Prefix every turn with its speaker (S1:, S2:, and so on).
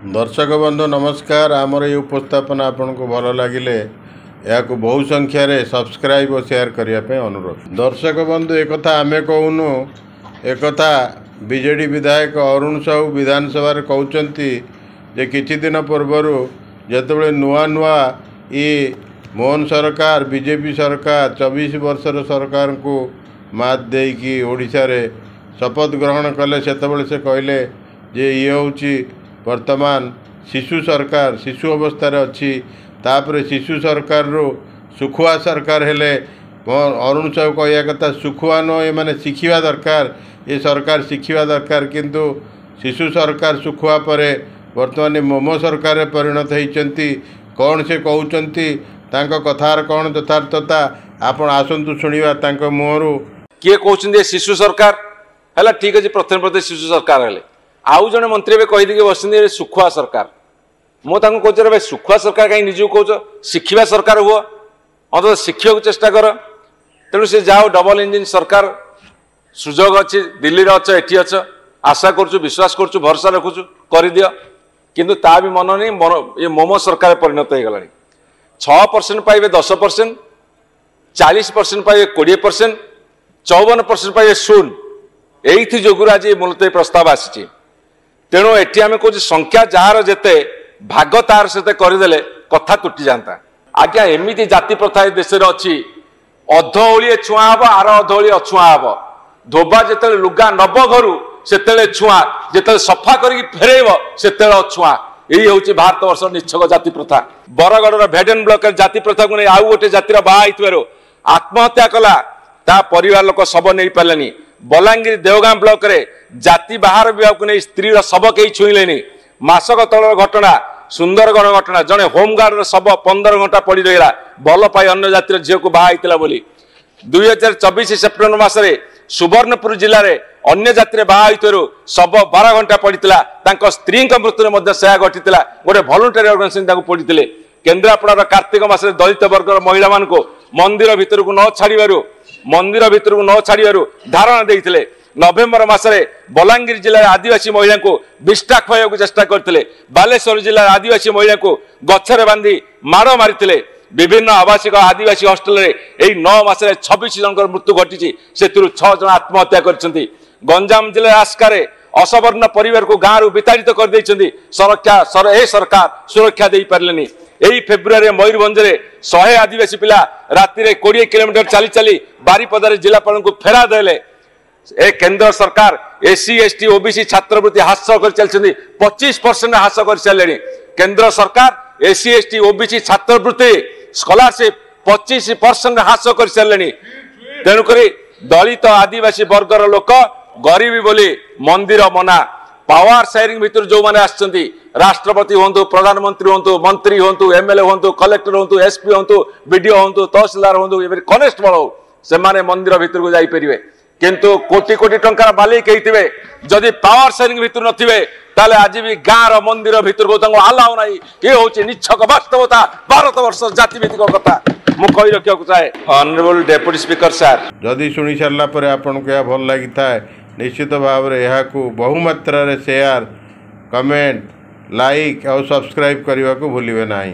S1: दर्शक बंधु नमस्कार। आमर ये उपस्थापन आपन को भल लगिले या बहु संख्यार सब्सक्राइब और शेयर करने अनुरोध। दर्शक बंधु एक आमे कहूनु एक बीजेडी विधायक अरुण साहू विधानसभा कहते जे किछि दिन पूर्वर जिते नुआ नुआ ये मोहन सरकार बीजेपी सरकार 24 वर्षर सरकार को मात देकी ओडिशा रे शपथ ग्रहण कले से कहले जे ये हूँ वर्तमान शिशु सरकार शिशु अवस्था अच्छी तापर शिशु सरकार रो सुखुआ सरकार हेले अरुण साहू कह कथा सुखुआ न ये माने शिखिवा दरकार ये सरकार शिखिवा दरकार किंतु शिशु सरकार सुखुआ पर वर्तमान मोमो सरकार परिणत होती कौन से कहते कथार कौन यथार्थता आपण आसतु शुणा मुहर
S2: किए कहते शिशु सरकार है ठीक अच्छे प्रथम प्रथम शिशु सरकार है आउ जड़े मंत्री भी कहीदे बस सुखुआ सरकार मुझे कहते भाई सुखुआ सरकार कहीं निजी कह शिखिवा सरकार हुआ अंत शिखा चेष्टा कर तेणु से जाओ डबल इंजिन सरकार सुजोग अच्छी दिल्ली अच्छ एटी अच्छ आशा करुचु विश्वास करुचु भरोसा रखुचु कर दियो किंतु ता भी मन नहीं ये मोमो सरकार परिणत हो गला 6% पाइबे 10% 40% पाइबे 20% 54% पाइबे शून्य यही जोगुर आज मुलतवी प्रस्ताव आसी तेणु एटी आम कह संख्या जार जेते भाग तार से करदे कथा तुटी जाता आज्ञा एमती जाति प्रथा देश अच्छी अधोली छुआ हम आर अधोली अछुआ हम धोबा जिते लुगा नब घर से छुआ जिते सफा कर फेरब से अछुआ यही हूँ भारत वर्ष निच्छक जाति प्रथा बरगढ़ भेडेन ब्लॉक जाति प्रथा को नहीं आउ गोटे जातिर बाहर आत्महत्या कला ता परिवार लोक शब नहीं पारे बलांगीर देवगां ब्लॉक रे जाति बाहर विभाग को नहीं स्त्री शब कहीं छुईले मासक तलर घटना सुंदरगढ़ घटना जड़े होमगार्ड शब 15 घंटा पड़ी रहा भल पाई अन्य जातिर झील को बाहर बोली 2024 सेप्टेम्बर मसरे सुवर्णपुर जिले में अन्य जातिर बाहर शब 12 घंटा पड़ा स्त्री मृत्यु से घटी गोटे भलंटरी अर्गानाइजेशन पड़ते केन्द्रापड़ार कार्तिक मसरे दलित वर्गर महिला मान मंदिर भितर को न छाड़ मंदिर भितर को न छाड़ धारणा देते नवेम्बर मसरे बलांगीर जिले आदिवासी महिला को विष्टा खुआ चेष्टा करते बालेश्वर जिले आदिवासी महिला को गछरे बांधी माड़ मारी विभिन्न आवासिक आदिवासी हॉस्टल रे 9 मसरे 26 जन मृत्यु घटी से 6 जन आत्महत्या करछंती गंजाम जिले आस्कारे असवर्ण परिवार को गाँव विताड़ित कर सरकार सुरक्षा दे पारे यही फेब्रुआरी मयूरभंज 100 आदिवासी पिला राति 20 किलोमीटर चली चली बारिपदार जिलापाल को फेरा देले ए केंद्र सरकार एससी एसटी ओबीसी छात्रवृत्ति हास कर चलती 25% हास कर सारे केंद्र सरकार एससी एसटी ओबीसी छात्रवृत्ति स्कॉलरशिप 25% हास कर सारे तेणुक दलित आदिवासी वर्गर लोक गरीबी बोली मंदिर मना पावर शेयरिंग भितर जो मैंने आसछंती राष्ट्रपति हूँ प्रधानमंत्री हूँ मंत्री हूँ एमएलए हूँ कलेक्टर हूँ एसपी हूँ बीडीओ हूँ तहसीलदार हूँ कनेस्टेबल हो से मंदिर भितर को जापरेंगे किंतु कोटी कोटी टंकार मालिक होते जदि पावर शेयरिंग भितर नथिबे ताले आज भी गाँव मंदिर भितर को आलाव ना ये हूँ निच्छक वास्तवता भारत वर्ष जातिभित्तिक कथा मुझे कही रखा चाहे ऑनरेबल डेप्यूटी स्पीकर सर
S1: जदि शुणी सारा पर आपन को यह भल लगी था निश्चित भाव में यह बहुमात्रा शेयर कमेंट लाइक और सब्सक्राइब करने को भूलिए नहीं।